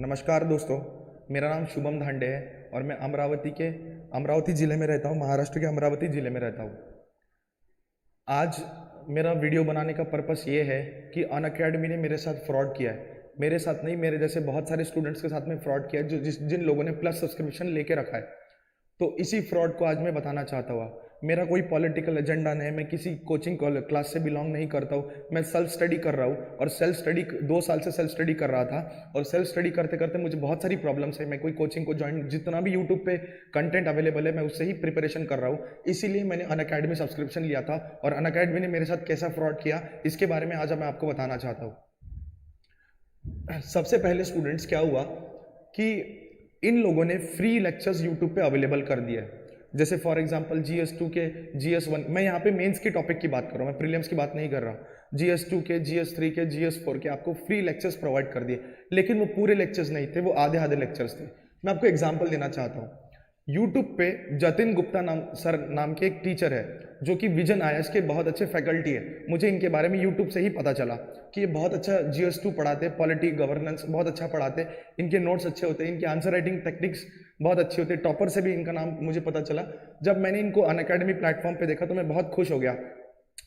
नमस्कार दोस्तों, मेरा नाम शुभम धांडे है और मैं अमरावती ज़िले में रहता हूँ। महाराष्ट्र के अमरावती ज़िले में रहता हूँ। आज मेरा वीडियो बनाने का पर्पस ये है कि अनअकैडमी ने मेरे साथ फ्रॉड किया है। मेरे साथ नहीं, मेरे जैसे बहुत सारे स्टूडेंट्स के साथ में फ्रॉड किया है जिन लोगों ने प्लस सब्सक्रिप्शन लेके रखा है। तो इसी फ्रॉड को आज मैं बताना चाहता हूँ। मेरा कोई पॉलिटिकल एजेंडा नहीं है, मैं किसी कोचिंग क्लास से बिलोंग नहीं करता हूँ। मैं सेल्फ स्टडी कर रहा हूँ और सेल्फ स्टडी 2 साल से सेल्फ स्टडी कर रहा था और सेल्फ स्टडी करते करते मुझे बहुत सारी प्रॉब्लम्स है। मैं कोई कोचिंग को ज्वाइन, जितना भी यूट्यूब पे कंटेंट अवेलेबल है मैं उससे ही प्रिपरेशन कर रहा हूँ। इसीलिए मैंने अनअकैडमी सब्सक्रिप्शन लिया था और अनअकैडमी ने मेरे साथ कैसा फ्रॉड किया इसके बारे में आज मैं आपको बताना चाहता हूँ। सबसे पहले स्टूडेंट्स, क्या हुआ कि इन लोगों ने फ्री लेक्चर्स यूट्यूब पे अवेलेबल कर दिया है। जैसे फॉर एग्जांपल GS2 के GS1, मैं यहाँ पे मेंस के टॉपिक की बात कर रहा हूँ, मैं प्रीलिम्स की बात नहीं कर रहा। GS2 के, GS3 के, GS4 के आपको फ्री लेक्चर्स प्रोवाइड कर दिए, लेकिन वो पूरे लेक्चर्स नहीं थे, वो आधे आधे लेक्चर्स थे। मैं आपको एग्जाम्पल देना चाहता हूँ। यूट्यूब पे जतिन गुप्ता नाम के एक टीचर है जो कि विजन IAS के बहुत अच्छे फैकल्टी है। मुझे इनके बारे में यूट्यूब से ही पता चला कि ये बहुत अच्छा GS2 पढ़ाते, पॉलिटी गवर्नेंस बहुत अच्छा पढ़ाते, इनके नोट्स अच्छे होते हैं, इनके आंसर राइटिंग टेक्निक्स बहुत अच्छी होती है। टॉपर से भी इनका नाम मुझे पता चला। जब मैंने इनको अनअकैडमी प्लेटफॉर्म पे देखा तो मैं बहुत खुश हो गया।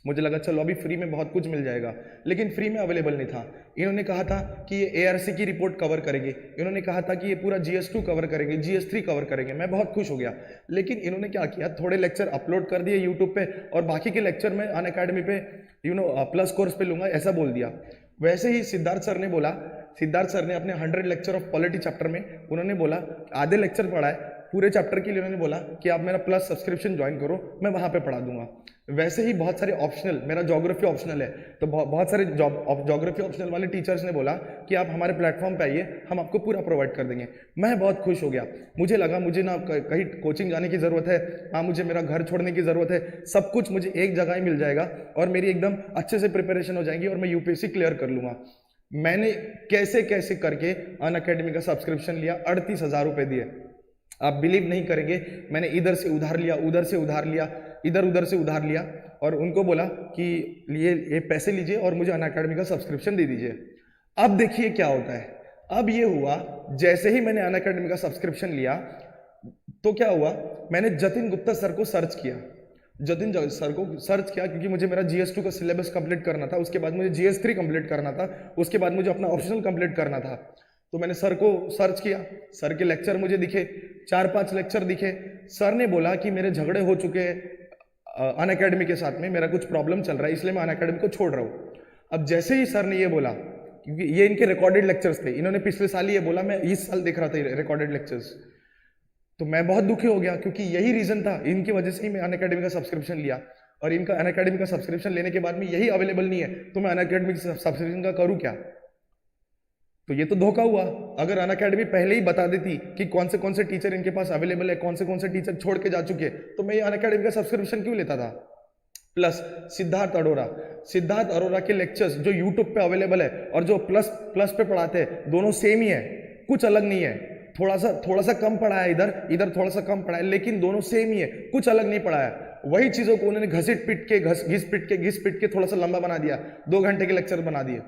मुझे लगा चलो अभी फ्री में बहुत कुछ मिल जाएगा, लेकिन फ्री में अवेलेबल नहीं था। इन्होंने कहा था कि ये ARC की रिपोर्ट कवर करेंगे, इन्होंने कहा था कि ये पूरा GS2 कवर करेंगे, GS3 कवर करेंगे। मैं बहुत खुश हो गया, लेकिन इन्होंने क्या किया, थोड़े लेक्चर अपलोड कर दिए यूट्यूब पे और बाकी के लेक्चर में अनअकैडमी पे प्लस कोर्स पे लूंगा, ऐसा बोल दिया। वैसे ही सिद्धार्थ सर ने अपने 100 लेक्चर ऑफ पॉलिटी चैप्टर में उन्होंने बोला, आधे लेक्चर पढ़ा है, पूरे चैप्टर के लिए उन्होंने बोला कि आप मेरा प्लस सब्सक्रिप्शन ज्वाइन करो, मैं वहां पे पढ़ा दूंगा। वैसे ही बहुत सारे ऑप्शनल, मेरा ज्योग्राफी ऑप्शनल है, तो बहुत सारे ज्योग्राफी ऑप्शनल वाले टीचर्स ने बोला कि आप हमारे प्लेटफॉर्म पे आइए, हम आपको पूरा प्रोवाइड कर देंगे। मैं बहुत खुश हो गया। मुझे लगा मुझे ना कहीं कोचिंग जाने की ज़रूरत है, ना मुझे मेरा घर छोड़ने की ज़रूरत है, सब कुछ मुझे एक जगह ही मिल जाएगा और मेरी एकदम अच्छे से प्रिपरेशन हो जाएगी और मैं UPSC क्लियर कर लूँगा। मैंने कैसे कैसे करके अनअकैडमी का सब्सक्रिप्शन लिया, 38,000 रुपये दिए। आप बिलीव नहीं करेंगे, मैंने इधर से उधार लिया, उधर से उधार लिया, इधर उधर से उधार लिया और उनको बोला कि ये पैसे लीजिए और मुझे अनअकैडमी का सब्सक्रिप्शन दे दीजिए। अब देखिए क्या होता है। अब ये हुआ, जैसे ही मैंने अनअकैडमी का सब्सक्रिप्शन लिया तो क्या हुआ, मैंने जतिन गुप्ता सर को सर्च किया। जतिन सर को सर्च किया क्योंकि मुझे मेरा GS2 का सिलेबस कंप्लीट करना था, उसके बाद मुझे GS3 कंप्लीट करना था, उसके बाद मुझे अपना ऑप्शनल कंप्लीट करना था। तो मैंने सर को सर्च किया, सर के लेक्चर मुझे दिखे, 4-5 लेक्चर दिखे। सर ने बोला कि मेरे झगड़े हो चुके हैं अनअकैडमी के साथ में, मेरा कुछ प्रॉब्लम चल रहा है, इसलिए मैं अनअकैडमी को छोड़ रहा हूँ। अब जैसे ही सर ने ये बोला, क्योंकि ये इनके रिकॉर्डेड लेक्चर्स थे, इन्होंने पिछले साल ही ये बोला, मैं इस साल देख रहा था रिकॉर्डेड लेक्चर्स, तो मैं बहुत दुखी हो गया क्योंकि यही रीजन था, इनकी वजह से ही मैं अनअकैडमी का सब्सक्रिप्शन लिया। और इनका अनअकैडमी का सब्सक्रिप्शन लेने के बाद में यही अवेलेबल नहीं है, तो मैं अनअकैडमी सब्सक्रिप्शन का करूँ क्या? तो ये तो धोखा हुआ। अगर अनअकैडमी पहले ही बता देती कि कौन से टीचर इनके पास अवेलेबल है, कौन से टीचर छोड़ के जा चुके हैं, तो मैं ये अनअकैडमी का सब्सक्रिप्शन क्यों लेता था। प्लस सिद्धार्थ अरोरा के लेक्चर्स जो यूट्यूब पे अवेलेबल है और जो प्लस पे पढ़ाते हैं, दोनों सेम ही है, कुछ अलग नहीं है। थोड़ा सा कम पढ़ा है, इधर थोड़ा सा कम पढ़ा है, लेकिन दोनों सेम ही है, कुछ अलग नहीं पढ़ाया। वही चीजों को उन्होंने घिस पिट के थोड़ा सा लंबा बना दिया, 2 घंटे के लेक्चर बना दिए।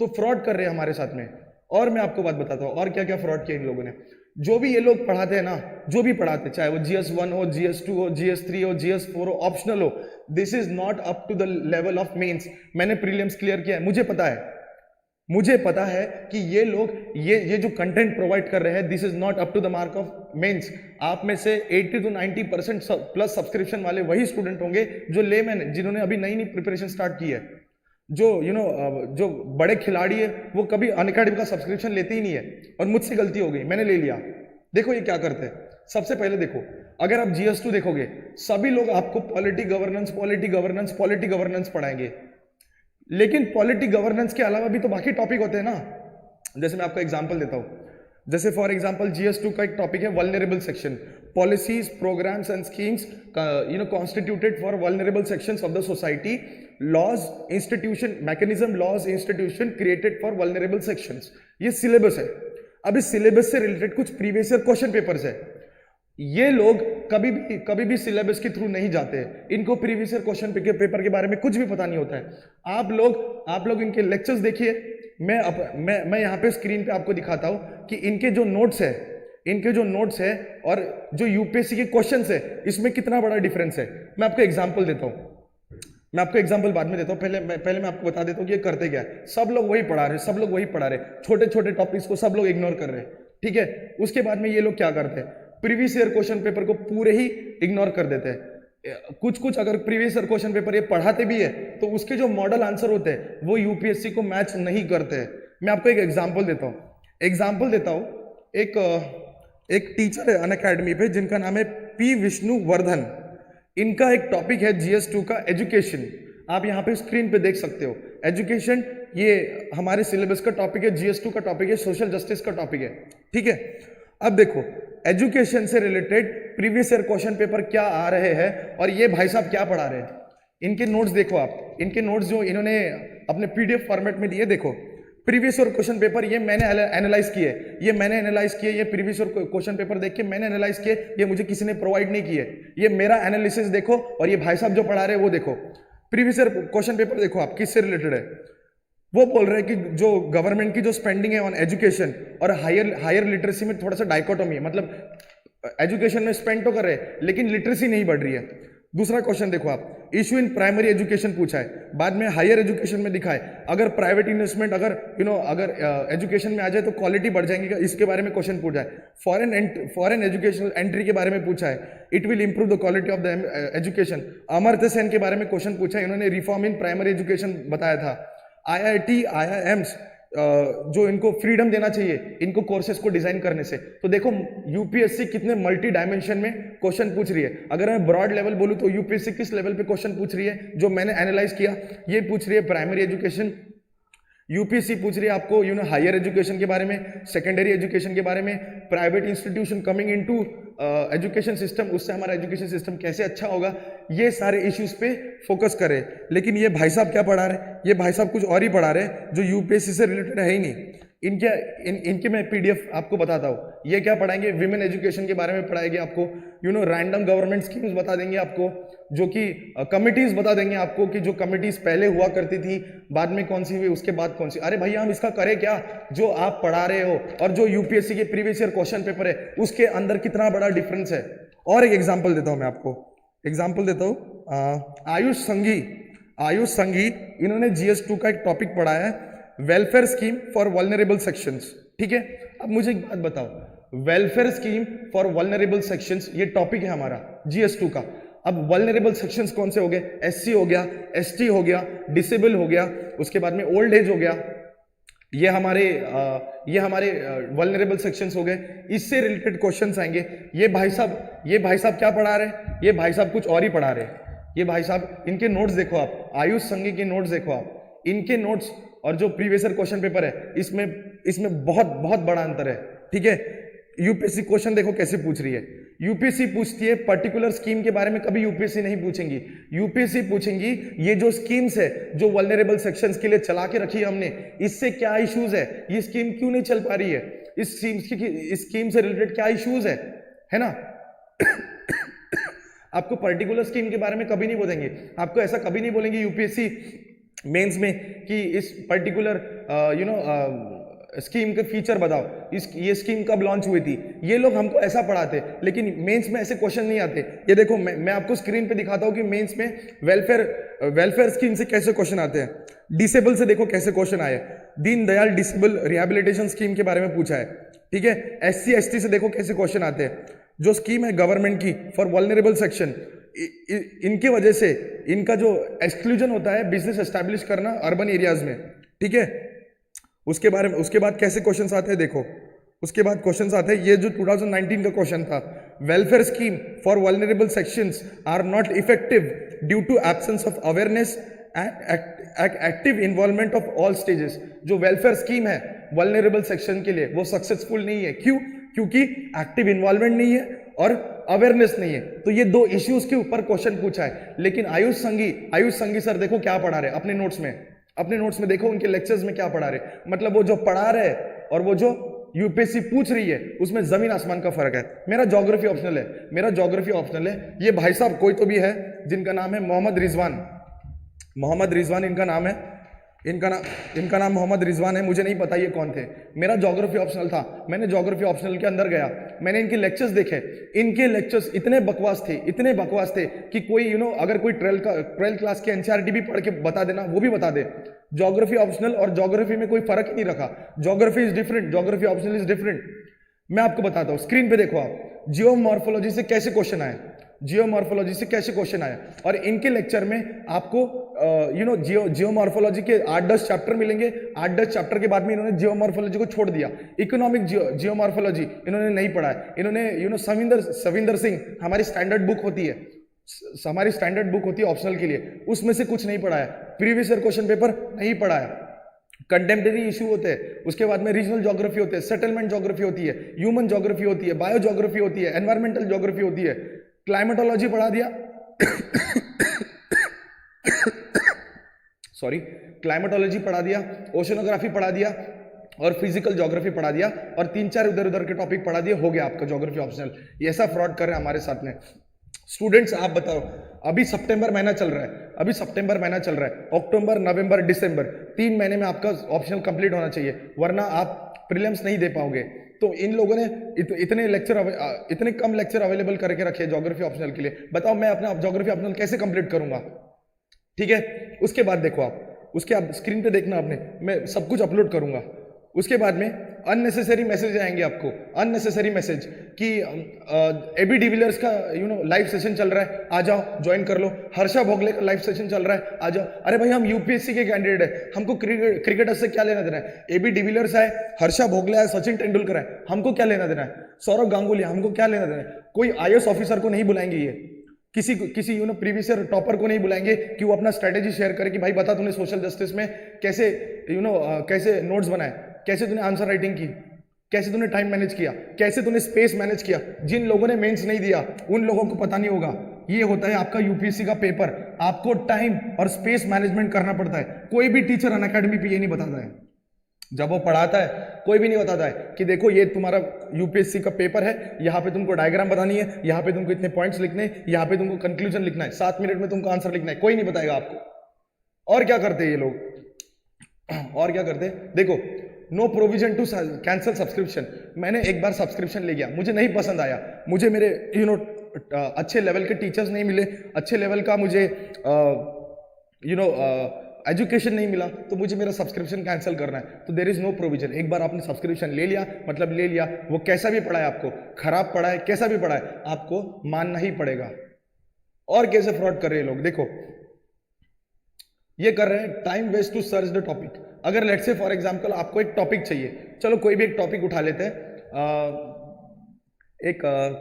तो फ्रॉड कर रहे हैं हमारे साथ में। और मैं आपको बात बताता हूँ और क्या क्या फ्रॉड किया इन लोगों ने। जो भी ये लोग पढ़ाते हैं ना, जो भी पढ़ाते, चाहे वो GS1 हो, GS2 हो, GS3 हो, GS4 हो, ऑप्शनल हो, this is not up to the level of mains. मैंने प्रीलिम्स क्लियर किया है, मुझे पता है कि ये लोग ये जो कंटेंट प्रोवाइड कर रहे हैं, this is not up to the mark of mains. आप में से 80 to 90% प्लस सब्सक्रिप्शन वाले वही स्टूडेंट होंगे जो लेमैन, जिन्होंने अभी नई प्रिपरेशन स्टार्ट की है। जो जो बड़े खिलाड़ी है वो कभी अनअकैडमी का सब्सक्रिप्शन लेते ही नहीं है। और मुझसे गलती हो गई, मैंने ले लिया। देखो ये क्या करते हैं। सबसे पहले देखो, अगर आप GS2 देखोगे, सभी लोग आपको पॉलिटी गवर्नेंस पढ़ाएंगे, लेकिन पॉलिटी गवर्नेंस के अलावा भी तो बाकी टॉपिक होते हैं ना। जैसे मैं आपको एग्जांपल देता हूं, जैसे फॉर एग्जांपल GS2 का एक टॉपिक है vulnerable section, policies, programmes and schemes constituted for vulnerable sections of the society, laws institution mechanism, laws institution created for vulnerable sections. ये सिलेबस है। अब इस सिलेबस से रिलेटेड कुछ प्रीवियस ईयर क्वेश्चन पेपर्स है। ये लोग कभी भी सिलेबस के थ्रू नहीं जाते हैं, इनको प्रीवियस ईयर क्वेश्चन पेपर के बारे में कुछ भी पता नहीं होता है। आप लोग इनके लेक्चर्स देखिए, मैं यहाँ पे स्क्रीन पे आपको दिखाता हूँ कि इनके जो नोट्स है और जो यूपीएससी के क्वेश्चंस है इसमें कितना बड़ा डिफरेंस है। मैं आपको एग्जांपल देता हूँ, मैं आपको एग्जांपल बाद में देता हूँ, पहले मैं आपको बता देता हूँ कि ये करते क्या है। सब लोग वही पढ़ा रहे, छोटे छोटे टॉपिक्स को सब लोग इग्नोर कर रहे हैं, ठीक है। उसके बाद में ये लोग क्या करते हैं, प्रीवियस ईयर क्वेश्चन पेपर को पूरे ही इग्नोर कर देते हैं। कुछ अगर प्रीवियस ईयर क्वेश्चन पेपर ये पढ़ाते भी है तो उसके जो मॉडल आंसर होते हैं वो यूपीएससी को मैच नहीं करते हैं। मैं आपको एक एग्जांपल देता हूँ। एक टीचर है अनअकैडमी पे जिनका नाम है पी विष्णुवर्धन। इनका एक टॉपिक है GS2 का एजुकेशन। आप यहाँ पे स्क्रीन पे देख सकते हो एजुकेशन, ये हमारे सिलेबस का टॉपिक है, GS2 का टॉपिक है, सोशल जस्टिस का टॉपिक है, ठीक है। अब देखो एजुकेशन से related previous year question paper क्या आ रहे हैं और ये भाई साहब क्या पढ़ा रहे हैं। इनके नोट्स देखो आप, इनके नोट्स जो इन्होंने अपने PDF फॉर्मेट में दिए, देखो प्रीवियस ईयर क्वेश्चन पेपर ये मैंने एनालाइज किए, ये प्रीवियस ईयर क्वेश्चन पेपर देख के मैंने एनालाइज किए, ये मुझे किसी ने प्रोवाइड नहीं किए। ये मेरा एनालिसिस देखो और ये भाई साहब जो पढ़ा रहे हैं वो देखो। प्रीवियस ईयर क्वेश्चन पेपर देखो आप किससे रिलेटेड है। वो बोल रहे हैं कि जो गवर्नमेंट की जो स्पेंडिंग है ऑन एजुकेशन और हायर लिटरेसी में थोड़ा सा डाइकोटोमी है, मतलब एजुकेशन में स्पेंड तो कर रहे हैं लेकिन लिटरेसी नहीं बढ़ रही है। दूसरा क्वेश्चन देखो आप, इशू इन प्राइमरी एजुकेशन पूछा है, बाद में हायर एजुकेशन में दिखा है। अगर प्राइवेट इन्वेस्टमेंट अगर एजुकेशन में आ जाए तो क्वालिटी बढ़ जाएगी, इसके बारे में क्वेश्चन पूछा है। फॉरेन एजुकेशनल एंट्री के बारे में पूछा है, it will improve the quality of the education. Amartya Sen के बारे में क्वेश्चन पूछा है, इन्होंने रिफॉर्म इन प्राइमरी एजुकेशन बताया था। IIT IIMs जो इनको फ्रीडम देना चाहिए इनको कोर्सेज को डिजाइन करने से। तो देखो यूपीएससी कितने मल्टी डायमेंशन में क्वेश्चन पूछ रही है। अगर मैं ब्रॉड लेवल बोलूं तो यूपीएससी किस लेवल पे क्वेश्चन पूछ रही है जो मैंने एनालाइज किया, ये पूछ रही है प्राइमरी एजुकेशन। यूपीएससी पूछ रही है आपको हायर एजुकेशन के बारे में, सेकेंडरी एजुकेशन के बारे में, private institution coming into education system, उससे हमारा एजुकेशन सिस्टम कैसे अच्छा होगा, ये सारे इश्यूज पे फोकस करे। लेकिन ये भाई साहब क्या पढ़ा रहे, ये भाई साहब कुछ और ही पढ़ा रहे जो यूपीएससी से रिलेटेड है ही नहीं। इनके मैं PDF आपको बताता हूँ, ये क्या पढ़ाएंगे, विमेन एजुकेशन के बारे में पढ़ाएंगे आपको, रैंडम गवर्नमेंट स्कीम्स बता देंगे आपको, जो कि कमिटीज बता देंगे आपको कि जो कमिटीज पहले हुआ करती थी बाद में कौन सी हुई, उसके बाद कौन सी। अरे भैया हम इसका करें क्या, जो आप पढ़ा रहे हो और जो यूपीएससी के प्रीवियस ईयर क्वेश्चन पेपर है उसके अंदर कितना बड़ा डिफरेंस है। और एक एग्जाम्पल देता हूँ मैं आपको, आयुष संघी इन्होंने GS2 का एक टॉपिक पढ़ाया है, welfare scheme for vulnerable sections, ठीक है। अब मुझे एक बात बताओ, welfare scheme for vulnerable sections ये टॉपिक है हमारा GS2 का। अब वल्नरेबल सेक्शंस कौन से हो गए, SC हो गया, ST हो गया, डिसेबल हो गया, उसके बाद में ओल्ड एज हो गया, ये हमारे वल्नरेबल सेक्शंस हो गए। इससे रिलेटेड क्वेश्चंस आएंगे। ये भाई साहब क्या पढ़ा रहे हैं, ये भाई साहब कुछ और ही पढ़ा रहे हैं। ये भाई साहब इनके नोट्स देखो आप, आयुष संघी के नोट्स देखो आप, इनके नोट्स और जो प्रीवियस ईयर क्वेश्चन पेपर है इसमें बहुत बड़ा अंतर है, ठीक है। यूपीएससी क्वेश्चन देखो कैसे पूछ रही है, यूपीएससी पूछती है पर्टिकुलर स्कीम के बारे में, कभी यूपीएससी नहीं पूछेंगी। यूपीएससी पूछेंगी ये जो स्कीम्स है जो वल्नरेबल सेक्शंस के लिए चला के रखी है हमने, इससे क्या इश्यूज है, ये स्कीम क्यों नहीं चल पा रही है, इस स्कीम से रिलेटेड क्या इश्यूज है ना। आपको पर्टिकुलर स्कीम के बारे में कभी नहीं बोलेंगे, आपको ऐसा कभी नहीं बोलेंगे यूपीएससी मेंस में कि इस पर्टिकुलर स्कीम के फीचर बताओ, ये स्कीम कब लॉन्च हुई थी। ये लोग हमको ऐसा पढ़ाते, लेकिन मेंस में ऐसे क्वेश्चन नहीं आते। ये देखो मैं आपको स्क्रीन पे दिखाता हूँ कि मेंस में वेलफेयर स्कीम से कैसे क्वेश्चन आते हैं, डिसेबल से देखो कैसे क्वेश्चन आए, दीनदयाल डिसेबल रिहेबिलिटेशन स्कीम के बारे में पूछा है, ठीक है। SC ST से देखो कैसे क्वेश्चन आते हैं। जो स्कीम है गवर्नमेंट की फॉर वल्नरेबल सेक्शन, इनकी वजह से इनका जो एक्सक्लूजन होता है बिजनेस एस्टैब्लिश करना अर्बन एरियाज में, ठीक है। उसके बाद कैसे क्वेश्चंस आते हैं देखो, उसके बाद क्वेश्चंस आते हैं, ये जो 2019 का क्वेश्चन था, welfare scheme for vulnerable sections are not effective due to absence of awareness and active involvement of all stages. जो वेलफेयर स्कीम है वल्नरेबल सेक्शन के लिए वो सक्सेसफुल नहीं है, क्यों, क्योंकि एक्टिव इन्वॉल्वमेंट नहीं है और अवेयरनेस नहीं है। तो ये दो इश्यूज के ऊपर क्वेश्चन पूछा है। लेकिन आयुष संघी सर देखो क्या पढ़ा रहे अपने नोट्स में देखो उनके लेक्चर्स में क्या पढ़ा रहे, मतलब वो जो पढ़ा रहे और वो जो यूपीएससी पूछ रही है उसमें जमीन आसमान का फर्क है। मेरा ज्योग्राफी ऑप्शनल है। ये भाई साहब कोई तो भी है जिनका नाम है मोहम्मद रिजवान इनका नाम है। इनका नाम मोहम्मद रिजवान है, मुझे नहीं पता ये कौन थे। मेरा ज्योग्राफी ऑप्शनल था, मैंने ज्योग्राफी ऑप्शनल के अंदर गया, मैंने इनके लेक्चर्स देखे। इनके लेक्चर्स इतने बकवास थे कि कोई अगर कोई 12th क्लास के एनसीईआरटी भी पढ़ के बता देना, वो भी बता दे। ज्योग्राफी ऑप्शनल और ज्योग्राफी में कोई फर्क ही नहीं रखा। Geography is different, geography optional is different. मैं आपको बताता हूं, स्क्रीन पे देखो आप, जियोमॉर्फोलॉजी से कैसे क्वेश्चन आए, और इनके लेक्चर में आपको जियोमॉर्फोलॉजी के 8-10 चैप्टर मिलेंगे। 8-10 चैप्टर के बाद में इन्होंने जियोमॉर्फोलॉजी को छोड़ दिया। इकोनॉमिक जियोमॉर्फोलॉजी इन्होंने नहीं पढ़ा है। इन्होंने सविंदर सिंह, हमारी स्टैंडर्ड बुक होती है ऑप्शनल के लिए, उसमें से कुछ नहीं पढ़ा है। प्रीवियस ईयर क्वेश्चन पेपर नहीं पढ़ा है। कंटेम्प्रेरी इशू होते हैं, उसके बाद में रीजनल ज्योग्राफी होते हैं, सेटलमेंट ज्योग्राफी होती है, ह्यूमन ज्योग्राफी होती है, बायो ज्योग्राफी होती है, एनवायरमेंटल ज्योग्राफी होती है, क्लाइमेटोलॉजी पढ़ा दिया क्लाइमेटोलॉजी पढ़ा दिया, ओशनोग्राफी पढ़ा दिया और फिजिकल ज्योग्राफी पढ़ा दिया, और 3-4 इधर के टॉपिक पढ़ा दिए, हो गया आपका ज्योग्राफी ऑप्शनल। ये ऐसा फ्रॉड कर रहे हैं हमारे साथ में। स्टूडेंट्स आप बताओ, अभी सितंबर महीना चल रहा है, अक्टूबर, नवंबर, दिसंबर, 3 महीने में आपका ऑप्शनल कंप्लीट होना चाहिए, वरना आप प्रीलिम्स नहीं दे पाओगे। तो इन लोगों ने इतने कम लेक्चर अवेलेबल करके रखे ज्योग्राफी ऑप्शनल के लिए। बताओ मैं अपना ज्योग्राफी ऑप्शनल कैसे कंप्लीट करूंगा? ठीक है, उसके बाद देखो आप, उसके आप स्क्रीन पे देखना आपने, मैं सब कुछ अपलोड करूंगा। उसके बाद में अननेसेसरी मैसेज आएंगे आपको, अननेसेसरी मैसेज कि एबी डिविलियर्स का लाइव सेशन चल रहा है, आ जाओ ज्वाइन कर लो। हर्षा भोगले का लाइव सेशन चल रहा है, आ जाओ। अरे भाई हम यूपीएससी के कैंडिडेट है, हमको क्रिकेटर से क्या लेना देना है? एबी डिविलियर्स है, हर्षा भोगले है, सचिन तेंदुलकर है, हमको क्या लेना देना है? सौरव गांगुली, हमको क्या लेना देना है? कोई आईएएस ऑफिसर को नहीं बुलाएंगे, ये किसी प्रीवियस ईयर टॉपर को नहीं बुलाएंगे कि वो अपना स्ट्रेटेजी शेयर करे कि भाई बता तूने सोशल जस्टिस में कैसे कैसे नोट्स बनाए, कैसे तूने आंसर राइटिंग की, कैसे तूने टाइम मैनेज किया, कैसे तूने स्पेस मैनेज किया। जिन लोगों ने मेंस नहीं दिया उन लोगों को पता नहीं होगा। ये होता है आपका यूपीएससी का पेपर, आपको टाइम और स्पेस मैनेजमेंट करना पड़ता है। कोई भी टीचर अनअकैडमी पे ये नहीं बताता है, जब वो पढ़ाता है कोई भी नहीं बताता है कि देखो ये तुम्हारा यूपीएससी का पेपर है, यहाँ पे तुमको डायग्राम बनानी है, यहाँ पे तुमको इतने पॉइंट्स लिखने हैं, यहाँ पे तुमको कंक्लूजन लिखना है, 7 मिनट में तुमको आंसर लिखना है। कोई नहीं बताएगा आपको। और क्या करते हैं ये लोग, और क्या करते हैं देखो, no provision to cancel subscription. मैंने एक बार सब्सक्रिप्शन ले गया, मुझे नहीं पसंद आया, मुझे मेरे अच्छे लेवल के टीचर्स नहीं मिले, अच्छे लेवल का मुझे एजुकेशन नहीं मिला, तो मुझे मेरा सब्सक्रिप्शन कैंसिल करना है। तो देयर इज नो प्रोविजन। एक बार आपने सब्सक्रिप्शन ले लिया मतलब ले लिया, वो कैसा भी पढ़ा है आपको, खराब पढ़ा है, कैसा भी पढ़ा है, आपको मानना ही पड़ेगा। और कैसे फ्रॉड कर रहे हैं लोग, देखो ये कर रहे हैं time waste to search the topic. अगर लेट्स से फॉर एग्जांपल आपको एक टॉपिक चाहिए, चलो कोई भी एक टॉपिक उठा लेते हैं,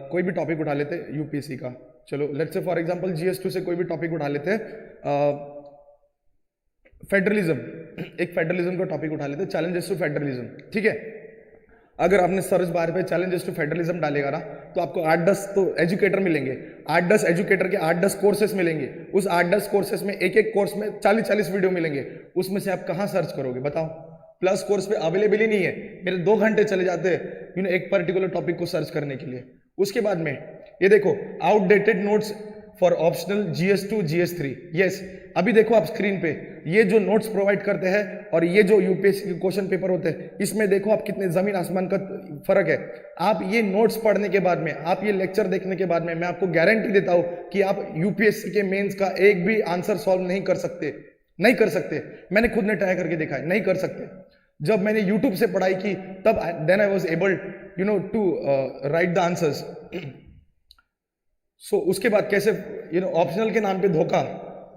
कोई भी टॉपिक उठा लेते हैं यूपीएससी का। चलो let's say for example GS two से कोई भी टॉपिक उठा लेते हैं, फेडरलिज्म, एक फेडरलिज्म का टॉपिक उठा लेते हैं, चैलेंजेस टू फेडरलिज्म। ठीक है, अगर आपने सर्च बार पे चैलेंजेस टू फेडरलिज्म डालेगा ना, तो आपको 8-10 तो एजुकेटर मिलेंगे, 8-10 एजुकेटर के 8-10 कोर्सेस मिलेंगे। उस 8-10 कोर्सेस में एक कोर्स में 40-40 वीडियो मिलेंगे। उसमें से आप कहाँ सर्च करोगे बताओ? प्लस कोर्स पे अवेलेबल ही नहीं है, मेरे 2 घंटे चले जाते हैं एक पर्टिकुलर टॉपिक को सर्च करने के लिए। उसके बाद में ये देखो, outdated notes for optional GS2 GS3। Yes, अभी देखो आप स्क्रीन पे, ये जो नोट्स प्रोवाइड करते हैं और ये जो यूपीएससी के क्वेश्चन पेपर होते हैं, इसमें देखो आप कितने जमीन आसमान का फर्क है। आप ये नोट्स पढ़ने के बाद में, आप ये लेक्चर देखने के बाद में, मैं आपको गारंटी देता हूं कि आप यूपीएससी के मेंस का एक भी आंसर सॉल्व नहीं कर सकते, नहीं कर सकते। मैंने खुद ने ट्राई करके देखा है, नहीं कर सकते। जब मैंने यूट्यूब से पढ़ाई की तब then I was able to write the answers. So उसके बाद कैसे ऑप्शनल के नाम पे धोखा,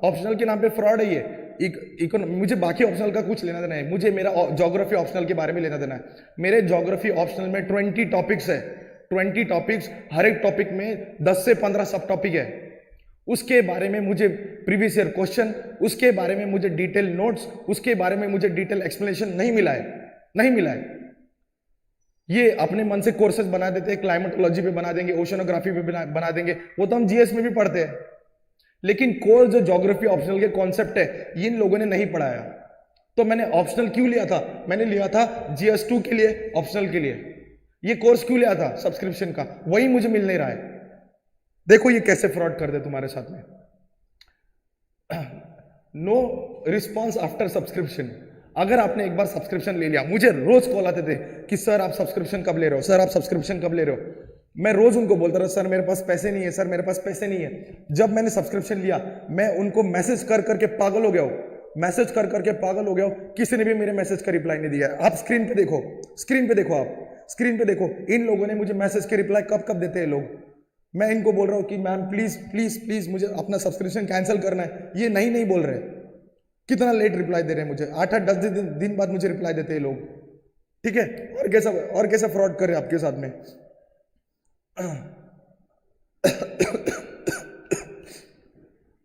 ऑप्शनल के नाम पे फ्रॉड है ये। मुझे बाकी ऑप्शनल का कुछ लेना देना है, मुझे मेरा ज्योग्राफी ऑप्शनल के बारे में लेना देना है। मेरे ज्योग्राफी ऑप्शनल में 20 टॉपिक्स है, 20 टॉपिक्स, हर एक टॉपिक में 10 से 15 सब टॉपिक है। उसके बारे में मुझे प्रीवियस ईयर क्वेश्चन, उसके बारे में मुझे डिटेल नोट्स, उसके बारे में मुझे डिटेल एक्सप्लेनेशन नहीं मिला है, नहीं मिला है। ये अपने मन से कोर्सेज बना देते हैं, क्लाइमेटोलॉजी पे बना देंगे, ओशनोग्राफी पे बना देंगे, वो तो हम जीएस में भी पढ़ते हैं। लेकिन कोर जो ज्योग्राफी ऑप्शनल के कॉन्सेप्ट है, ये इन लोगों ने नहीं पढ़ाया। तो मैंने ऑप्शनल क्यों लिया था? मैंने लिया था GS2 के लिए, ऑप्शनल के लिए। ये कोर्स क्यों लिया था सब्सक्रिप्शन का? वही मुझे मिल नहीं रहा है। देखो ये कैसे फ्रॉड कर दे तुम्हारे साथ में। No response after subscription. अगर आपने एक बार सब्सक्रिप्शन ले लिया, मुझे रोज कॉल आते थे कि सर आप सब्सक्रिप्शन कब ले रहे हो, सर आप सब्सक्रिप्शन कब ले रहे हो। मैं रोज उनको बोलता रहा सर मेरे पास पैसे नहीं है, सर मेरे पास पैसे नहीं है। जब मैंने सब्सक्रिप्शन लिया मैं उनको मैसेज कर करके पागल हो गया हूं, मैसेज कर करके पागल हो गया हूं, किसी ने भी मेरे मैसेज का रिप्लाई नहीं दिया। आप स्क्रीन पे देखो, स्क्रीन पे देखो, आप स्क्रीन पे देखो, इन लोगों ने मुझे मैसेज के रिप्लाई कब कब देते हैं लोग। मैं इनको बोल रहा हूं कि मैम प्लीज प्लीज प्लीज मुझे अपना सब्सक्रिप्शन कैंसिल करना है, ये नहीं बोल रहे। कितना लेट रिप्लाई दे रहे हैं मुझे, 8-10 दिन बाद मुझे रिप्लाई देते हैं लोग। ठीक है, और कैसा फ्रॉड कर रहे हैं आपके साथ में।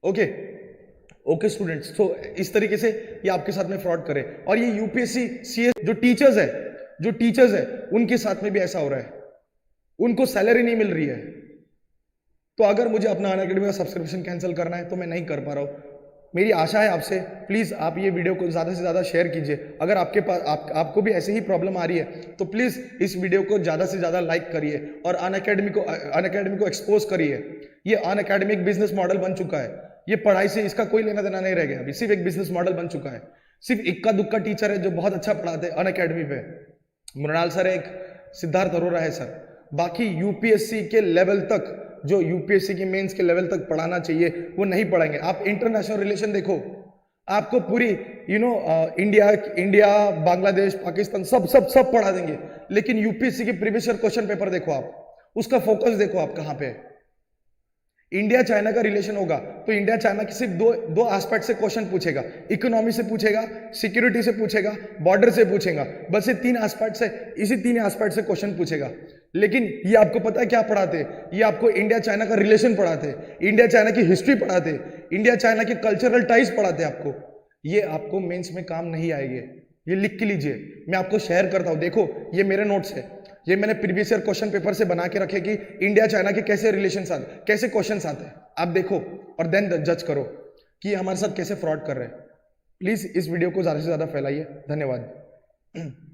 ओके स्टूडेंट्स, तो इस तरीके से ये आपके साथ में फ्रॉड करे। और ये यूपीएससी सीएस जो टीचर्स है उनके साथ में भी ऐसा हो रहा है, उनको सैलरी नहीं मिल रही है। तो अगर मुझे अपना अनअकैडमी का सब्सक्रिप्शन कैंसिल करना है तो मैं नहीं कर पा रहा हूं। मेरी आशा है आपसे, प्लीज आप ये वीडियो को ज्यादा से ज्यादा शेयर कीजिए। अगर आपके पास आपको भी ऐसे ही प्रॉब्लम आ रही है तो प्लीज इस वीडियो को ज्यादा से ज्यादा लाइक करिए और अनअकैडमी को एक्सपोज करिए। ये अनअकैडमी एक बिजनेस मॉडल बन चुका है, ये पढ़ाई से इसका कोई लेना देना नहीं रह गया, अभी सिर्फ एक बिजनेस मॉडल बन चुका है। सिर्फ इक्का दुक्का टीचर है जो बहुत अच्छा पढ़ाते हैं अनअकैडमी पे, मृणाल सर है, एक सिद्धार्थ अरोरा है सर। बाकी यूपीएससी के लेवल तक, जो यूपीएससी की मेंस के लेवल तक पढ़ाना चाहिए वो नहीं पढ़ाएंगे। आप इंटरनेशनल रिलेशन देखो, आपको पूरी इंडिया बांग्लादेश पाकिस्तान सब पढ़ा देंगे, लेकिन यूपीएससी की प्रीवियस ईयर क्वेश्चन पेपर देखो, आप उसका फोकस देखो आप कहां पे है। इंडिया चाइना का रिलेशन होगा तो इंडिया चाइना की सिर्फ दो एस्पेक्ट से क्वेश्चन पूछेगा, इकोनॉमी से पूछेगा, सिक्योरिटी से पूछेगा, बॉर्डर से पूछेगा, बस ये इसी तीन एस्पेक्ट से क्वेश्चन पूछेगा। लेकिन ये आपको पता है क्या पढ़ाते, ये आपको इंडिया चाइना का रिलेशन पढ़ाते, इंडिया चाइना की हिस्ट्री पढ़ाते, इंडिया चाइना के कल्चरल टाइज पढ़ाते आपको। ये आपको मेंस में काम नहीं आएंगे, ये लिख के लीजिए, मैं आपको शेयर करता हूं। देखो ये मेरे नोट्स है, ये मैंने प्रीवियस ईयर क्वेश्चन पेपर से बना के रखे कि इंडिया चाइना के कैसे रिलेशंस आते, कैसे क्वेश्चंस आते हैं, आप देखो और देन जज करो कि ये हमारे साथ कैसे फ्रॉड कर रहे हैं। प्लीज इस वीडियो को ज्यादा से ज्यादा फैलाइए। धन्यवाद।